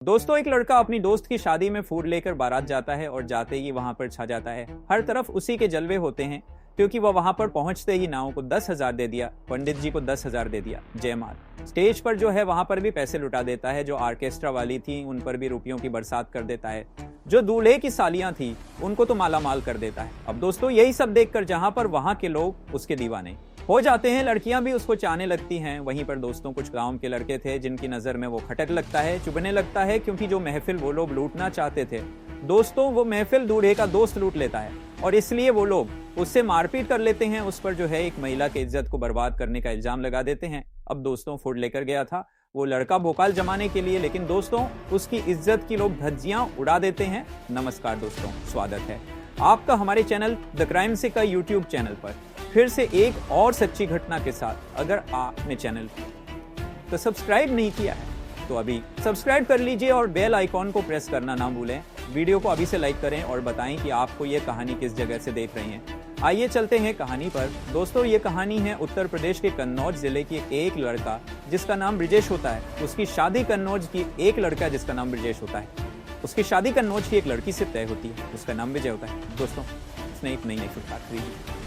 दोस्तों, एक लड़का अपनी दोस्त की शादी में फूड लेकर बारात जाता है और जाते ही वहां पर छा जाता है। हर तरफ उसी के जलवे होते हैं क्योंकि वह वहां पर पहुंचते ही नाव को 10,000 दे दिया, पंडित जी को 10,000 दे दिया। जयमाल स्टेज पर जो है वहां पर भी पैसे लुटा देता है। जो ऑर्केस्ट्रा वाली थी उन पर भी रुपयों की बरसात कर देता है। जो दूल्हे की सालियां थी उनको तो माला माल कर देता है। अब दोस्तों, यही सब देखकर जहां पर वहां के लोग उसके दीवाने हो जाते हैं, लड़कियां भी उसको चाहने लगती हैं। वहीं पर दोस्तों, कुछ गांव के लड़के थे जिनकी नजर में वो खटक लगता है, चुभने लगता है, क्योंकि जो महफिल वो लोग लूटना चाहते थे दोस्तों, वो महफिल दूल्हे का दोस्त लूट लेता है और इसलिए वो लोग उससे मारपीट कर लेते हैं। उस पर जो है एक महिला की इज्जत को बर्बाद करने का इल्जाम लगा देते हैं। अब दोस्तों, फूड लेकर गया था वो लड़का भोकाल जमाने के लिए, लेकिन दोस्तों उसकी इज्जत की लोग धज्जियां उड़ा देते हैं। नमस्कार दोस्तों, स्वागत है आपका हमारे चैनल द क्राइम से का यूट्यूब चैनल पर फिर से एक और सच्ची घटना के साथ। अगर आपने चैनल को सब्सक्राइब नहीं किया है तो अभी सब्सक्राइब कर लीजिए और बेल आइकॉन को प्रेस करना ना भूलें। वीडियो को अभी से लाइक करें और बताएं कि आपको ये कहानी किस जगह से देख रहे हैं। आइए चलते हैं कहानी पर। दोस्तों, ये कहानी है उत्तर प्रदेश के कन्नौज जिले की एक लड़का जिसका नाम ब्रिजेश होता है। उसकी शादी कन्नौज की एक लड़का जिसका नाम ब्रिजेश होता है। उसकी शादी कन्नौज की एक लड़की से तय होती है, उसका नाम विजय होता है। दोस्तों, उसने एक नई फुटपाथ खरीदी।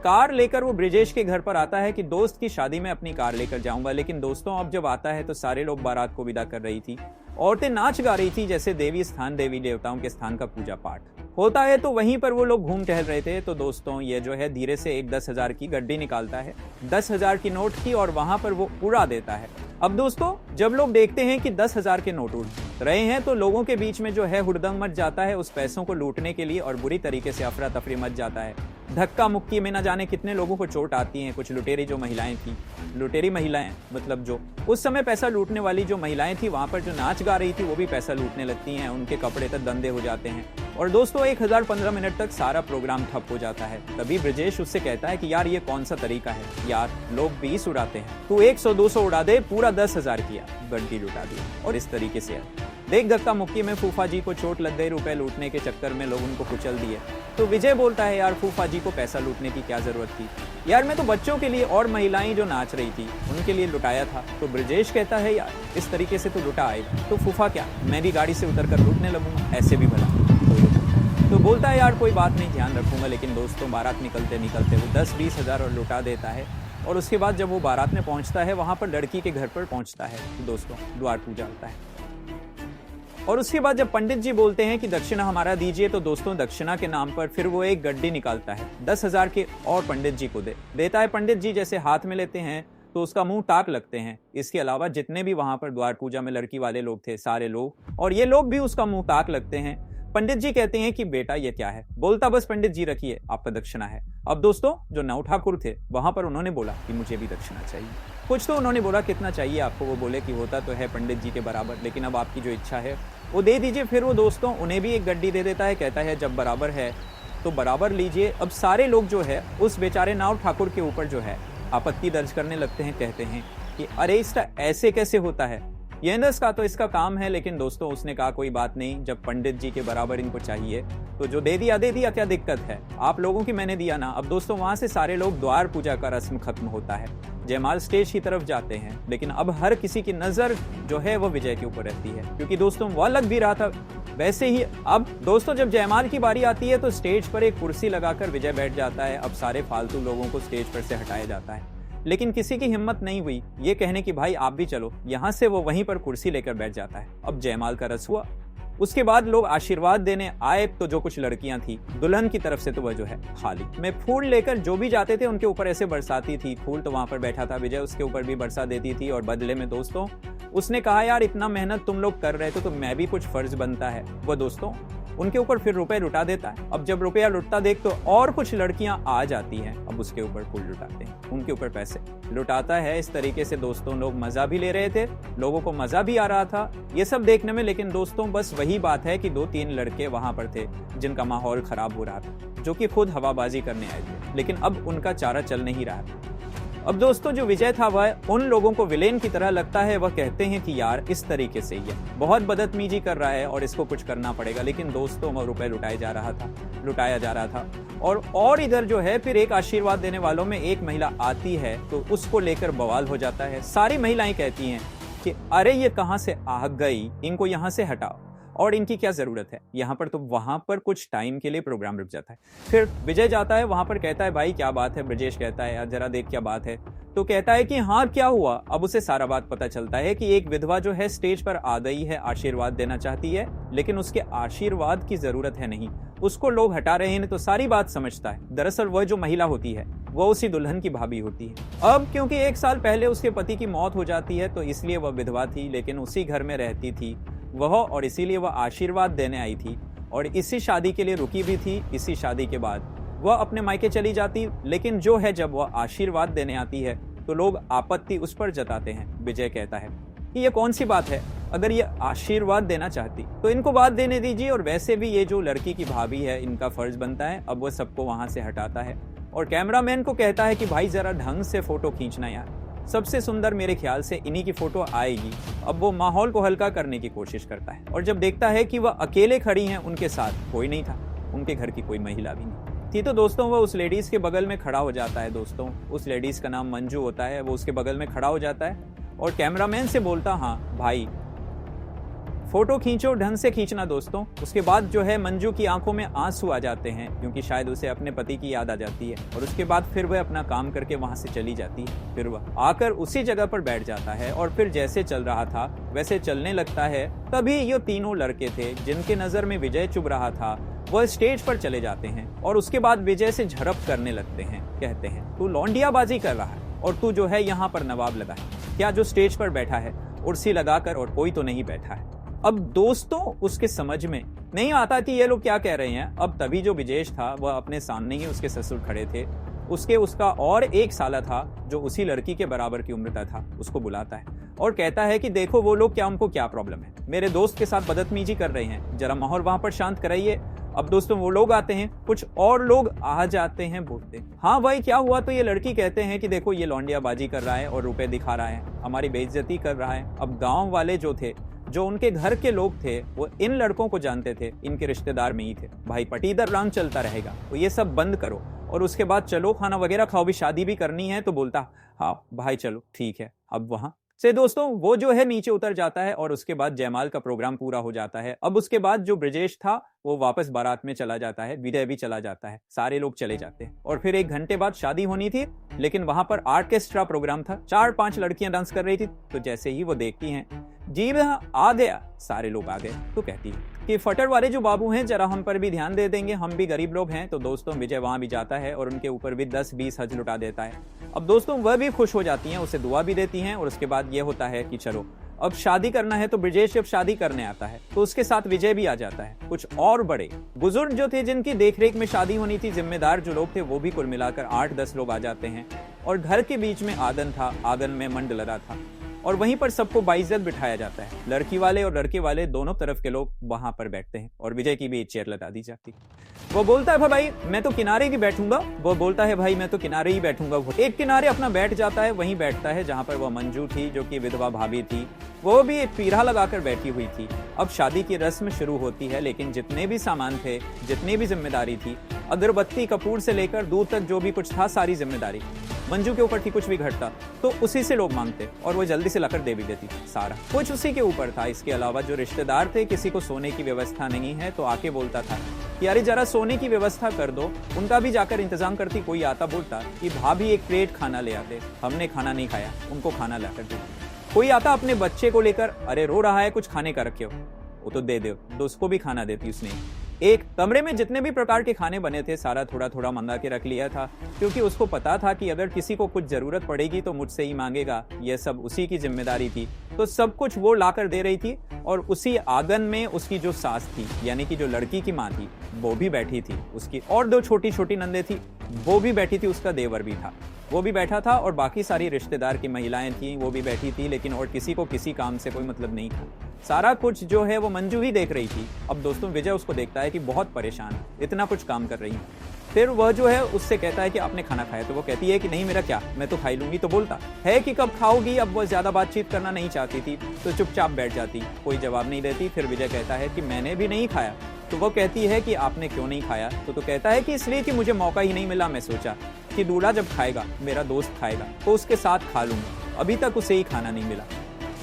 कार लेकर वो ब्रिजेश के घर पर आता है कि दोस्त की शादी में अपनी कार लेकर जाऊंगा। लेकिन दोस्तों, अब जब आता है तो सारे लोग बारात को विदा कर रही थी। औरतें नाच गा रही थी जैसे देवी स्थान, देवी देवताओं के स्थान का पूजा पाठ होता है। तो वहीं पर वो लोग घूम टहल रहे थे। तो दोस्तों, ये जो है धीरे से एक 10,000 की गड्डी निकालता है, 10,000 की नोट की, और वहां पर वो उड़ा देता है। अब दोस्तों, जब लोग देखते हैं कि 10,000 के नोट उड़ रहे हैं तो लोगों के बीच में जो है हुड़दंग मच जाता है उस पैसों को लूटने के लिए, और बुरी तरीके से अफरा तफरी मच जाता है। धक्का मुक्की में न जाने कितने लोगों को चोट आती है। कुछ लुटेरी जो महिलाएं थी, लुटेरी महिलाएं मतलब जो उस समय पैसा लूटने वाली जो महिलाएं थी, वहां पर जो नाच गा रही थी वो भी पैसा लूटने लगती हैं। उनके कपड़े तक गंदे हो जाते हैं और दोस्तों 1015 मिनट तक सारा प्रोग्राम ठप हो जाता है। तभी ब्रिजेश उससे कहता है कि यार ये कौन सा तरीका है यार, लोग 20 उड़ाते हैं, तू 100-200 उड़ा दे, पूरा 10,000 किया, गड्डी लुटा दी। और इस तरीके से देख धक्का मुक्की में फूफा जी को चोट लग गई। रुपए लूटने के चक्कर में लोग उनको कुचल दिए। तो विजय बोलता है यार फूफा जी को पैसा लूटने की क्या जरूरत थी यार, मैं तो बच्चों के लिए और महिलाएं जो नाच रही थी उनके लिए लुटाया था। तो ब्रिजेश कहता है यार इस तरीके से तो लुटा आएगा तो फूफा क्या मैं भी गाड़ी से उतर कर लूटने लगूंगा, ऐसे भी भला। तो बोलता है यार कोई बात नहीं, ध्यान रखूंगा। लेकिन दोस्तों, बारात निकलते निकलते वो 10-20 हजार और लुटा देता है। और उसके बाद जब वो बारात में पहुंचता है वहां पर लड़की के घर पर पहुंचता है तो दोस्तों द्वार पूजा होता है। और उसके बाद जब पंडित जी बोलते हैं कि दक्षिणा हमारा दीजिए, तो दोस्तों दक्षिणा के नाम पर फिर वो एक गड्डी निकालता है, 10,000 के, और पंडित जी को देता है। पंडित जी जैसे हाथ में लेते हैं तो उसका मुंह ताक लगते हैं। इसके अलावा जितने भी वहां पर द्वार पूजा में लड़की वाले लोग थे, सारे लोग, और ये लोग भी उसका मुंह ताक लगते हैं। पंडित जी कहते हैं कि बेटा ये क्या है। बोलता बस पंडित जी रखिए, आपका दक्षिणा है। अब दोस्तों, जो नौ ठाकुर थे वहां पर उन्होंने बोला कि मुझे भी दक्षिणा चाहिए। कुछ तो उन्होंने बोला कितना चाहिए आपको, वो बोले कि होता तो है पंडित जी के बराबर, लेकिन अब आपकी जो इच्छा है वो दे दीजिए। फिर वो दोस्तों उन्हें भी एक गड्डी दे देता है, कहता है जब बराबर है तो बराबर लीजिए। अब सारे लोग जो है उस बेचारे नाव ठाकुर के ऊपर जो है आपत्ति दर्ज करने लगते हैं। कहते हैं कि अरे इसका ऐसे कैसे होता है, यंदस का तो इसका काम है। लेकिन दोस्तों उसने कहा कोई बात नहीं, जब पंडित जी के बराबर इनको चाहिए तो जो दे दिया, क्या दिक्कत है, आप लोगों की मैंने दिया ना। अब दोस्तों वहां से सारे लोग द्वार पूजा का रस्म खत्म होता है, जयमाल स्टेज की तरफ जाते हैं। लेकिन अब हर किसी की नजर जो है वो विजय के ऊपर रहती है, क्योंकि दोस्तों वो लग भी रहा था वैसे ही। अब दोस्तों जब जयमाल की बारी आती है तो स्टेज पर एक कुर्सी लगाकर विजय बैठ जाता है। अब सारे फालतू लोगों को स्टेज पर से हटाया जाता है, लेकिन किसी की हिम्मत नहीं हुई ये कहने की भाई आप भी चलो यहाँ से। वो वहीं पर कुर्सी लेकर बैठ जाता है। अब जयमाल का रस हुआ। उसके बाद लोग आशीर्वाद देने आए तो जो कुछ लड़कियां थी दुल्हन की तरफ से तो वह जो है खाली में फूल लेकर जो भी जाते थे उनके ऊपर ऐसे बरसाती थी। फूल तो वहां पर बैठा था विजय, उसके ऊपर भी बरसा देती थी। और बदले में दोस्तों उसने कहा यार इतना मेहनत तुम लोग कर रहे थे तो मैं भी कुछ फर्ज बनता है। वो दोस्तों उनके ऊपर फिर रुपए लुटा देता है। अब जब रुपया लुटता देख तो और कुछ लड़कियां आ जाती हैं, अब उसके ऊपर फूल लुटाते हैं, उनके ऊपर पैसे लुटाता है। इस तरीके से दोस्तों लोग मजा भी ले रहे थे, लोगों को मजा भी आ रहा था ये सब देखने में। लेकिन दोस्तों बस वही बात है कि 2-3 लड़के वहां पर थे जिनका माहौल खराब हो रहा था, जो कि खुद हवाबाजी करने आए थे, लेकिन अब उनका चारा चल नहीं रहा था। अब दोस्तों जो विजय था वह उन लोगों को विलेन की तरह लगता है। वह कहते हैं कि यार इस तरीके से ये बहुत बदतमीजी कर रहा है और इसको कुछ करना पड़ेगा। लेकिन दोस्तों वह रुपए लुटाया जा रहा था। और इधर जो है फिर एक आशीर्वाद देने वालों में एक महिला आती है तो उसको लेकर बवाल हो जाता है। सारी महिलाएं कहती हैं कि अरे ये कहाँ से आ गई, इनको यहाँ से हटाओ और इनकी क्या ज़रूरत है यहाँ पर। तो वहाँ पर कुछ टाइम के लिए प्रोग्राम रुक जाता है। फिर विजय जाता है वहाँ पर, कहता है भाई क्या बात है। ब्रजेश कहता है यार जरा देख क्या बात है। तो कहता है कि हाँ क्या हुआ। अब उसे सारा बात पता चलता है कि एक विधवा जो है स्टेज पर आ गई है, आशीर्वाद देना चाहती है, लेकिन उसके आशीर्वाद की ज़रूरत है नहीं, उसको लोग हटा रहे हैं। तो सारी बात समझता है। दरअसल वह जो महिला होती है वो उसी दुल्हन की भाभी होती है। अब क्योंकि 1 साल पहले उसके पति की मौत हो जाती है तो इसलिए वह विधवा थी, लेकिन उसी घर में रहती थी वह, और इसीलिए वह आशीर्वाद देने आई थी और इसी शादी के लिए रुकी भी थी। इसी शादी के बाद वह अपने मायके चली जाती, लेकिन जो है जब वह आशीर्वाद देने आती है तो लोग आपत्ति उस पर जताते हैं। विजय कहता है कि ये कौन सी बात है, अगर ये आशीर्वाद देना चाहती तो इनको बात देने दीजिए, और वैसे भी ये जो लड़की की भाभी है इनका फर्ज बनता है। अब वह सबको वहां से हटाता है और कैमरामैन को कहता है कि भाई जरा ढंग से फोटो खींचना यार, सबसे सुंदर मेरे ख्याल से इन्हीं की फोटो आएगी। अब वो माहौल को हल्का करने की कोशिश करता है और जब देखता है कि वह अकेले खड़ी हैं, उनके साथ कोई नहीं था, उनके घर की कोई महिला भी नहीं थी, तो दोस्तों वह उस लेडीज के बगल में खड़ा हो जाता है। दोस्तों उस लेडीज का नाम मंजू होता है। वो उसके बगल में खड़ा हो जाता है और कैमरामैन से बोलता हाँ भाई फोटो खींचो, ढंग से खींचना दोस्तों। उसके बाद जो है मंजू की आंखों में आंसू आ जाते हैं क्योंकि शायद उसे अपने पति की याद आ जाती है, और उसके बाद फिर वह अपना काम करके वहां से चली जाती है। फिर वह आकर उसी जगह पर बैठ जाता है और फिर जैसे चल रहा था वैसे चलने लगता है। तभी ये तीनों लड़के थे जिनके नजर में विजय चुभ रहा था, वह स्टेज पर चले जाते हैं और उसके बाद विजय से झड़प करने लगते हैं। कहते हैं तू लौंडियाबाजी कर रहा है और तू जो है यहाँ पर नवाब लगा है क्या, जो स्टेज पर बैठा है कुर्सी लगाकर और कोई तो नहीं बैठा है। अब दोस्तों उसके समझ में नहीं आता कि ये लोग क्या कह रहे हैं। अब तभी जो विजेश था वह अपने सामने ही उसके ससुर खड़े थे, उसका और एक साला था जो उसी लड़की के बराबर की उम्र का था, उसको बुलाता है और कहता है कि देखो वो लोग उनको क्या प्रॉब्लम है, मेरे दोस्त के साथ बदतमीजी कर रहे हैं, जरा माहौल वहां पर शांत कराइए। अब दोस्तों वो लोग आते हैं, कुछ और लोग आ जाते हैं, बोलते हाँ भाई क्या हुआ। तो ये लड़की कहते हैं कि देखो ये लौंडियाबाजी कर रहा है और रुपए दिखा रहा है, हमारी बेइज्जती कर रहा है। अब गांव वाले जो थे, जो उनके घर के लोग थे, वो इन लड़कों को जानते थे, इनके रिश्तेदार में ही थे। भाई पटीदर राम चलता रहेगा, तो ये सब बंद करो और उसके बाद चलो खाना वगैरह खाओ, भी शादी भी करनी है। तो बोलता हाँ भाई चलो ठीक है। अब वहां से दोस्तों वो जो है नीचे उतर जाता है और उसके बाद जयमाल का प्रोग्राम पूरा हो जाता है। अब उसके बाद जो ब्रजेश था वो वापस बारात में चला जाता है, विजय भी चला जाता है, सारे लोग चले जाते हैं और फिर 1 घंटे बाद शादी होनी थी, लेकिन वहां पर आर्केस्ट्रा प्रोग्राम था, 4-5 लड़कियां डांस कर रही थी। तो जैसे ही वो देखती हैं जी आ गया, सारे लोग आ गए, तो कहती है कि फटर वाले जो बाबू हैं जरा हम पर भी ध्यान दे देंगे, हम भी गरीब लोग हैं। तो दोस्तों विजय वहां भी जाता है और उनके ऊपर भी 10-20 हज लुटा देता है। अब दोस्तों वह भी खुश हो जाती हैं, उसे दुआ भी देती हैं और उसके बाद ये होता है कि चलो अब शादी करना है। तो ब्रजेश जब शादी करने आता है तो उसके साथ विजय भी आ जाता है। कुछ और बड़े बुजुर्ग जो थे जिनकी देखरेख में शादी होनी थी, जिम्मेदार जो लोग थे, वो भी कुल मिलाकर 8-10 लोग आ जाते हैं और घर के बीच में आंगन था, आंगन में मंड लगा था और वहीं पर सबको बाइज्जत बिठाया जाता है। लड़की वाले और लड़के वाले दोनों तरफ के लोग वहां पर बैठते हैं और विजय की भी एक चेयर लगा दी जाती। वो बोलता है भाई मैं तो किनारे ही बैठूंगा, वो बोलता है भाई मैं तो किनारे ही बैठूंगा। वो एक किनारे अपना बैठ जाता है, वहीं बैठता है जहां पर वह मंजू थी जो कि विधवा भाभी थी, वो भी एक पीढ़ा लगाकर बैठी हुई थी। अब शादी की रस्म शुरू होती है, लेकिन जितने भी सामान थे, जितनी भी जिम्मेदारी थी, अगरबत्ती कपूर से लेकर दूध तक जो भी कुछ था, सारी जिम्मेदारी मंजू के ऊपर थी। कुछ भी घटता तो उसी से लोग मांगते और वो जल्दी से लाकर दे भी देती, सारा कुछ उसी के ऊपर था। इसके अलावा जो रिश्तेदार थे, किसी को सोने की व्यवस्था नहीं है तो आके बोलता था कि अरे जरा सोने की व्यवस्था कर दो, उनका भी जाकर इंतजाम करती। कोई आता बोलता कि भाभी एक प्लेट खाना ले आते, हमने खाना नहीं खाया, उनको खाना लाकर दे। कोई आता अपने बच्चे को लेकर, अरे रो रहा है कुछ खाने का रखे हो, वो तो दे दो, तो उसको भी खाना देती उसने। एक कमरे में जितने भी प्रकार के खाने बने थे सारा थोड़ा थोड़ा मंगा के रख लिया था, क्योंकि उसको पता था कि अगर किसी को कुछ जरूरत पड़ेगी तो मुझसे ही मांगेगा। यह सब उसी की जिम्मेदारी थी, तो सब कुछ वो लाकर दे रही थी। और उसी आंगन में उसकी जो सास थी, यानी कि जो लड़की की माँ थी, वो भी बैठी थी। उसकी और 2 छोटी छोटी नंदे थी, वो भी बैठी थी। उसका देवर भी था, वो भी बैठा था, और बाकी सारी रिश्तेदार की महिलाएं थी, वो भी बैठी थी। लेकिन और किसी को किसी काम से कोई मतलब नहीं था। सारा कुछ जो है वो मंजू ही देख रही थी। अब दोस्तों विजय उसको देखता है कि बहुत परेशान है, इतना कुछ काम कर रही है। फिर वह जो है उससे कहता है कि आपने खाना खाया, तो वो कहती है कि नहीं मेरा क्या, मैं तो खाई लूंगी। तो बोलता है कि कब खाओगी। अब वो ज्यादा बातचीत करना नहीं चाहती थी, तो चुपचाप बैठ जाती, कोई जवाब नहीं देती। फिर विजय कहता है कि मैंने भी नहीं खाया। तो वो कहती है कि आपने क्यों नहीं खाया। तो कहता है कि इसलिए कि मुझे मौका ही नहीं मिला, मैं सोचा कि दूल्हा जब खाएगा, मेरा दोस्त खाएगा, तो उसके साथ खा लूंगा, अभी तक उसे ही खाना नहीं मिला।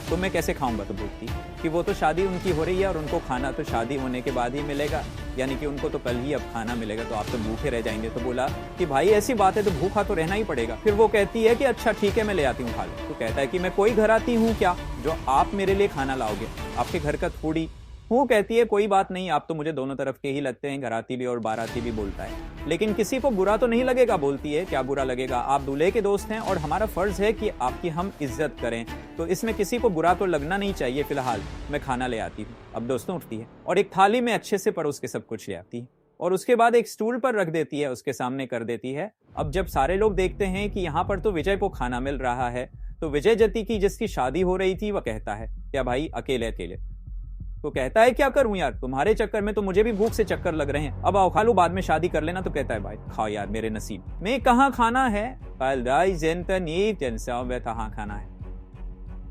तो मैं कैसे खाऊंगा? तो बोलती कि वो तो शादी उनकी हो रही है और उनको खाना तो शादी होने के बाद ही मिलेगा, यानी कि उनको तो कल ही अब खाना मिलेगा, तो आप तो भूखे रह जाएंगे। तो बोला कि भाई ऐसी बात है तो भूखा तो रहना ही पड़ेगा। फिर वो कहती है कि अच्छा ठीक है मैं ले आती हूँ खा लो। तो कहता है कि मैं कोई घर आती हूँ क्या जो आप मेरे लिए खाना लाओगे? आपके घर का थोड़ी हूँ। कहती है कोई बात नहीं, आप तो मुझे दोनों तरफ के ही लगते हैं, घराती भी और बाराती भी। बोलता है लेकिन किसी को बुरा तो नहीं लगेगा। बोलती है क्या बुरा लगेगा, आप दूल्हे के दोस्त हैं और हमारा फर्ज है कि आपकी हम इज्जत करें, तो इसमें किसी को बुरा तो लगना नहीं चाहिए। फिलहाल मैं खाना ले आती हूँ। अब दोस्तों उठती है और एक थाली में अच्छे से परोस के सब कुछ ले आती है और उसके बाद एक स्टूल पर रख देती है, उसके सामने कर देती है। अब जब सारे लोग देखते हैं कि यहाँ पर तो विजय को खाना मिल रहा है, तो विजय जति की जिसकी शादी हो रही थी वह कहता है क्या भाई अकेले अकेले? तो कहता है क्या करूं यार, तुम्हारे चक्कर में तो मुझे भी भूख से चक्कर लग रहे हैं, अब आओ खा लो, बाद में शादी कर लेना। तो कहता है भाई खाओ यार, मेरे नसीब में कहाँ खाना है। कहाँ खाना है?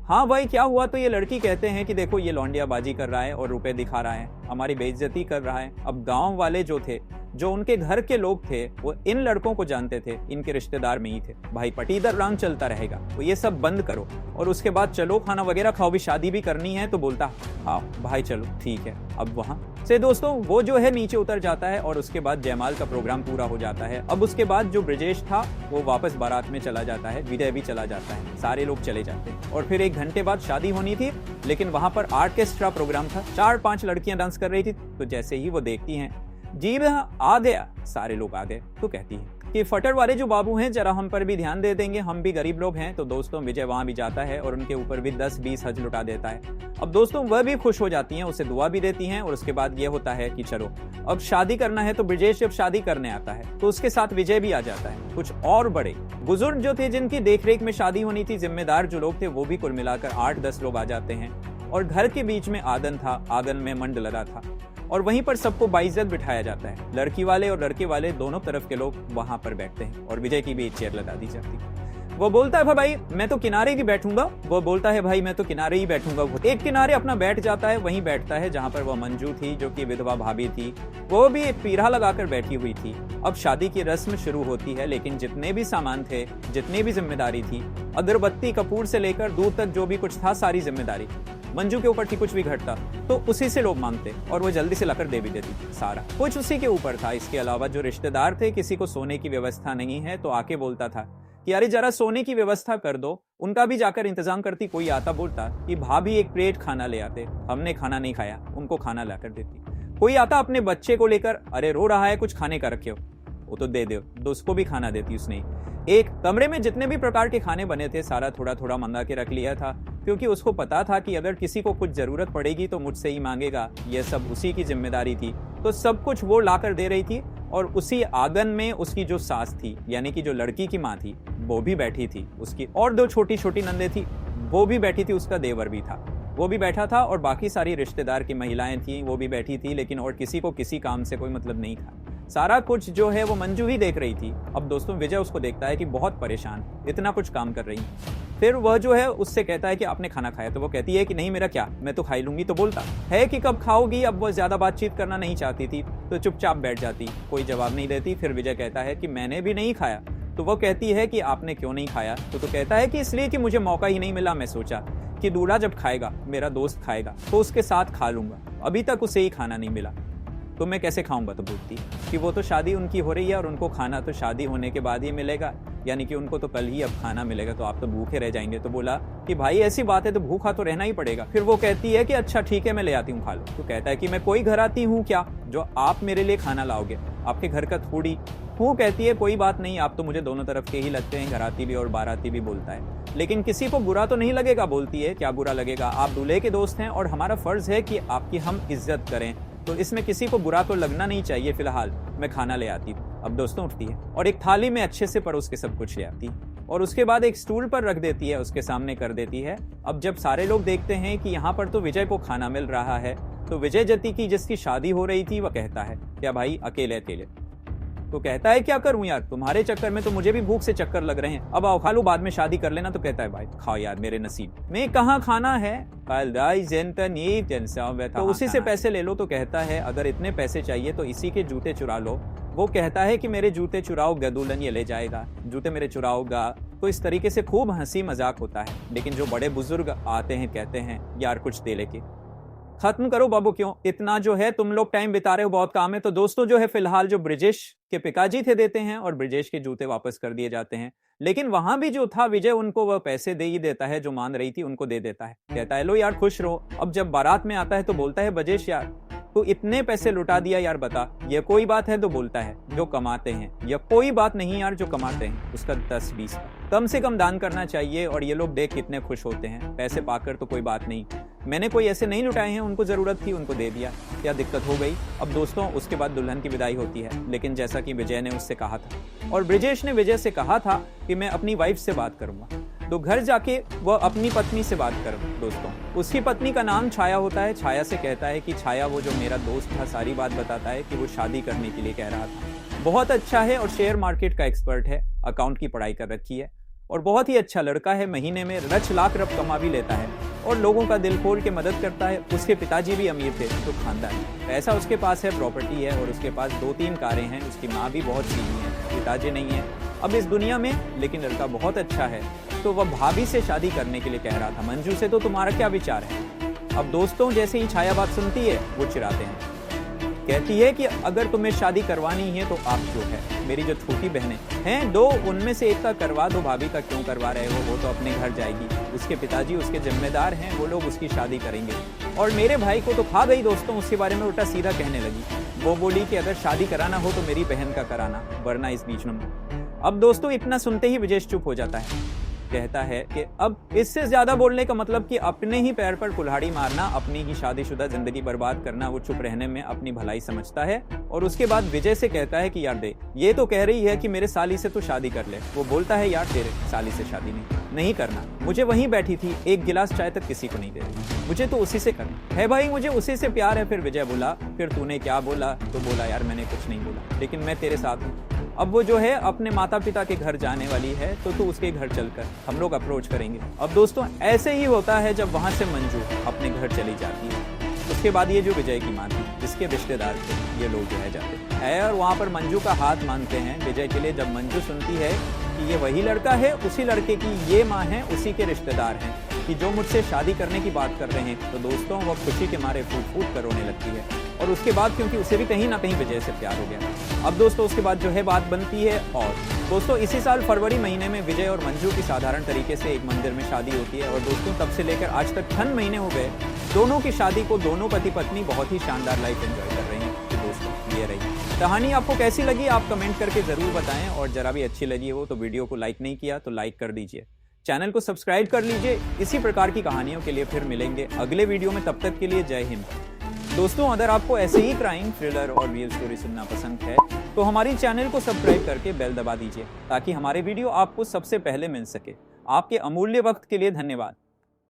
हाँ भाई क्या हुआ? तो ये लड़की कहते हैं कि देखो ये लौंडियाबाजी कर रहा है और रुपए दिखा रहा है, हमारी बेइज्जती कर रहा है। अब गांव वाले जो थे, जो उनके घर के लोग थे, वो इन लड़कों को जानते थे, इनके रिश्तेदार में ही थे। भाई पटीदार रंग चलता रहेगा, तो ये सब बंद करो और उसके बाद चलो खाना वगैरह खाओ, भी शादी भी करनी है। तो बोलता हाँ भाई चलो ठीक है। अब वहां से दोस्तों वो जो है नीचे उतर जाता है और उसके बाद जयमाल का प्रोग्राम पूरा हो जाता है। अब उसके बाद जो ब्रजेश था वो वापस बारात में चला जाता है, विजय भी चला जाता है, सारे लोग चले जाते हैं। और फिर 1 घंटे बाद शादी होनी थी, लेकिन वहां पर आर्केस्ट्रा प्रोग्राम था, 4-5 लड़कियां डांस कर रही थी। तो जैसे ही वो देखती हैं जी आ गया, सारे लोग आ गए, तो कहती है कि फटर वाले जो बाबू हैं जरा हम पर भी ध्यान दे देंगे, हम भी गरीब लोग हैं। तो दोस्तों विजय वहां भी जाता है और उनके ऊपर भी 10-20 हज लुटा देता है। अब दोस्तों वह भी खुश हो जाती हैं, उसे दुआ भी देती हैं और उसके बाद ये होता है कि चलो अब शादी करना है। तो ब्रजेश जब शादी करने आता है तो उसके साथ विजय भी आ जाता है। कुछ और बड़े बुजुर्ग जो थे जिनकी देखरेख में शादी होनी थी, जिम्मेदार जो लोग थे, वो भी कुल मिलाकर 8-10 लोग आ जाते हैं। और घर के बीच में आंगन था, आंगन में मंड लगा था और वहीं पर सबको बाइज्जत बिठाया जाता है। लड़की वाले और लड़के वाले दोनों तरफ के लोग वहां पर बैठते हैं और विजय की भी एक चेयर लगा दी जाती है। वो बोलता है भाई मैं तो किनारे ही बैठूंगा। वो बोलता है भाई मैं तो किनारे ही बैठूंगा। वो एक किनारे अपना बैठ जाता है, वहीं बैठता है जहां पर वह मंजू थी जो कि विधवा भाभी थी, वो भी एक पीढ़ा लगाकर बैठी हुई थी। अब शादी की रस्म शुरू होती है, लेकिन जितने भी सामान थे, जितनी भी जिम्मेदारी थी, अगरबत्ती कपूर से लेकर दूध तक जो भी कुछ था, सारी जिम्मेदारी मंजू के ऊपर थी। कुछ भी घटता तो उसी से लोग मांगते और वो जल्दी से लाकर दे भी देती। सारा कुछ उसी के ऊपर था। इसके अलावा जो रिश्तेदार थे, किसी को सोने की व्यवस्था नहीं है तो आके बोलता था कि अरे जरा सोने की व्यवस्था कर दो, उनका भी जाकर इंतजाम करती। कोई आता बोलता कि भाभी एक प्लेट खाना ले आते, हमने खाना नहीं खाया, उनको खाना लाकर देती। कोई आता अपने बच्चे को लेकर, अरे रो रहा है कुछ खाने का रखे हो, वो तो दे दो, तो उसको भी खाना देती उसने। एक कमरे में जितने भी प्रकार के खाने बने थे, सारा थोड़ा थोड़ा मंगा के रख लिया था, क्योंकि उसको पता था कि अगर किसी को कुछ जरूरत पड़ेगी तो मुझसे ही मांगेगा। यह सब उसी की जिम्मेदारी थी, तो सब कुछ वो लाकर दे रही थी। और उसी आंगन में उसकी जो सास थी, यानी कि जो लड़की की माँ थी, वो भी बैठी थी। उसकी और 2 छोटी छोटी नंदे थी, वो भी बैठी थी। उसका देवर भी था, वो भी बैठा था। और बाकी सारी रिश्तेदार की महिलाएं थी, वो भी बैठी थी। लेकिन और किसी को किसी काम से कोई मतलब नहीं था। सारा कुछ जो है वो मंजू ही देख रही थी। अब दोस्तों विजय उसको देखता है कि बहुत परेशान, इतना कुछ काम कर रही है। फिर वह जो है उससे कहता है कि आपने खाना खाया? तो वो कहती है कि नहीं मेरा क्या, मैं तो खाई लूंगी। तो बोलता है कि कब खाओगी? अब वो ज्यादा बातचीत करना नहीं चाहती थी, तो चुपचाप बैठ जाती, कोई जवाब नहीं देती। फिर विजय कहता है कि मैंने भी नहीं खाया। तो वो कहती है कि आपने क्यों नहीं खाया? तो कहता है कि इसलिए कि मुझे मौका ही नहीं मिला। मैं सोचा कि दूल्हा जब खाएगा, मेरा दोस्त खाएगा, तो उसके साथ खा लूंगा, अभी तक उसे ही खाना नहीं मिला, तो मैं कैसे खाऊंगा? तो बोलती कि वो तो शादी उनकी हो रही है और उनको खाना तो शादी होने के बाद ही मिलेगा, यानी कि उनको तो कल ही अब खाना मिलेगा, तो आप तो भूखे रह जाएंगे। तो बोला कि भाई ऐसी बात है तो भूखा तो रहना ही पड़ेगा। फिर वो कहती है कि अच्छा ठीक है मैं ले आती हूँ खा लो। तो कहता है कि मैं कोई घर आती हूँ क्या जो आप मेरे लिए खाना लाओगे? आपके घर का थोड़ी हूँ। कहती है कोई बात नहीं, आप तो मुझे दोनों तरफ के ही लगते हैं, घराती भी और बाराती भी। बोलता है लेकिन किसी को बुरा तो नहीं लगेगा। बोलती है क्या बुरा लगेगा, आप दूल्हे के दोस्त हैं और हमारा फर्ज है कि आपकी हम इज्जत करें, तो इसमें किसी को बुरा तो लगना नहीं चाहिए। फिलहाल मैं खाना ले आती हूँ। अब दोस्तों उठती है और एक थाली में अच्छे से परोस के सब कुछ ले आती है और उसके बाद एक स्टूल पर रख देती है, उसके सामने कर देती है। अब जब सारे लोग देखते हैं कि यहाँ पर तो विजय को खाना मिल रहा है, तो विजय जति की जिसकी शादी हो रही थी वह कहता है क्या भाई अकेले अकेले? तो कहता है क्या करूं यार, तुम्हारे चक्कर में तो मुझे भी भूख से चक्कर लग रहे हैं, अब आओ खा लो, बाद में शादी कर लेना। तो कहता है भाई खाओ यार, मेरे नसीब में कहाँ खाना है। तो उसी से पैसे ले लो। तो कहता है अगर इतने पैसे चाहिए तो इसी के जूते चुरा लो। वो कहता है कि मेरे जूते चुराओगा दुल्हन, ये ले जाएगा, जूते मेरे चुराओगा। तो इस तरीके से खूब हंसी मजाक होता है। लेकिन जो बड़े बुजुर्ग आते हैं कहते हैं यार कुछ दे लेके खत्म करो बाबू, क्यों इतना जो है तुम लोग टाइम बिता रहे हो, बहुत काम है। तो दोस्तों जो है फिलहाल जो ब्रिजेश के पिताजी थे देते हैं और ब्रिजेश के जूते वापस कर दिए जाते हैं। लेकिन वहां भी जो था विजय उनको वह पैसे दे ही देता है, जो मान रही थी उनको दे देता है। कहता है लो यार खुश रहो। अब जब बारात में आता है तो बोलता है ब्रजेश यार तो इतने पैसे लुटा दिया यार, बता ये कोई बात है। तो बोलता है जो कमाते हैं, या कोई बात नहीं यार, जो कमाते हैं उसका 10-20 कम से कम दान करना चाहिए। और ये लोग देख कितने खुश होते हैं, पैसे पाकर तो कोई बात नहीं, मैंने कोई ऐसे नहीं लुटाए हैं, उनको जरूरत थी उनको दे दिया, क्या दिक्कत हो गई। अब दोस्तों उसके बाद दुल्हन की विदाई होती है। लेकिन जैसा कि विजय ने उससे कहा था और ब्रिजेश ने विजय से कहा था कि मैं अपनी वाइफ से बात करूंगा, तो घर जाके वह अपनी पत्नी से बात कर। दोस्तों उसकी पत्नी का नाम छाया होता है। छाया से कहता है कि छाया वो जो मेरा दोस्त था सारी बात बताता है कि वो शादी करने के लिए कह रहा था, बहुत अच्छा है और शेयर मार्केट का एक्सपर्ट है, अकाउंट की पढ़ाई कर रखी है और बहुत ही अच्छा लड़का है, महीने में लाख रुपए कमा भी लेता है और लोगों का दिल खोल के मदद करता है। उसके पिताजी भी अमीर थे तो खानदान पैसा उसके पास है, प्रॉपर्टी है और उसके पास 2-3 कारें हैं। उसकी माँ भी बहुत सीधी है, पिताजी नहीं है अब इस दुनिया में, लेकिन लड़का बहुत अच्छा है। तो वह भाभी से शादी करने के लिए कह रहा था, मंजू से। तो तुम्हारा क्या विचार है। अब दोस्तों जैसे ही छाया बात सुनती है वो चिढ़ाते हैं, कहती है कि अगर तुम्हें शादी करवानी है तो आप जो है मेरी जो छोटी बहनें हैं 2, उनमें से एक का करवा दो, भाभी का क्यों करवा रहे हो, वो तो अपने घर जाएगी, उसके पिताजी उसके जिम्मेदार हैं, वो लोग उसकी शादी करेंगे। और मेरे भाई को तो खा गई दोस्तों, उसके बारे में उल्टा सीधा कहने लगी। वो बोली कि अगर शादी कराना हो तो मेरी बहन का कराना, वरना इस बीच में। अब दोस्तों इतना सुनते ही विजेश चुप हो जाता है, कहता है कि अब इससे ज्यादा बोलने का मतलब कि अपने ही पैर पर कुल्हाड़ी मारना, अपनी ही शादीशुदा जिंदगी बर्बाद करना, वो चुप रहने में अपनी भलाई समझता है। और उसके बाद विजय से कहता है कि यार दे, ये तो कह रही है कि मेरे साली से तो शादी कर ले। वो बोलता है यार तेरे साली से शादी नहीं करना, मुझे वहीं बैठी थी, एक गिलास चाय तक किसी को नहीं दे रही, मुझे तो उसी से करना है भाई, मुझे उसी से प्यार है। फिर विजय बोला फिर तूने क्या बोला। तो बोला यार मैंने कुछ नहीं बोला, लेकिन मैं तेरे साथ हूँ। अब वो जो है अपने माता पिता के घर जाने वाली है, तो तू उसके घर चलकर हम लोग अप्रोच करेंगे। अब दोस्तों ऐसे ही होता है जब वहां से मंजू अपने घर चली जाती है। उसके बाद ये जो विजय की माँ थी, जिसके रिश्तेदार थे, ये लोग जो है जाते हैं और वहाँ पर मंजू का हाथ मांगते हैं विजय के लिए। जब मंजू सुनती है कि ये वही लड़का है, उसी लड़के की ये माँ है, उसी के रिश्तेदार हैं, कि जो मुझसे शादी करने की बात कर रहे हैं, तो दोस्तों वो खुशी के मारे फूट फूट कर रोने लगती है। और उसके बाद क्योंकि उसे भी कहीं ना कहीं विजय से प्यार हो गया। अब दोस्तों उसके बाद जो है बात बनती है। और दोस्तों इसी साल फरवरी महीने में विजय और मंजू की साधारण तरीके से एक मंदिर में शादी होती है। और दोस्तों तब से लेकर आज तक 10 महीने हो गए दोनों की शादी को, दोनों पति पत्नी बहुत ही शानदार लाइफ एंजॉय कर रहे हैं। तो दोस्तों ये रही कहानी, आपको कैसी लगी आप कमेंट करके जरूर बताएं। और जरा भी अच्छी लगी हो तो वीडियो को लाइक नहीं किया तो लाइक कर दीजिए, चैनल को सब्सक्राइब कर लीजिए। इसी प्रकार की कहानियों के लिए फिर मिलेंगे अगले वीडियो में, तब तक के लिए जय हिंद। दोस्तों अगर आपको ऐसे ही क्राइम, थ्रिलर और रियल स्टोरी सुनना पसंद है तो हमारी चैनल को सब्सक्राइब करके बेल दबा दीजिए, ताकि हमारे वीडियो आपको सबसे पहले मिल सके। आपके अमूल्य वक्त के लिए धन्यवाद।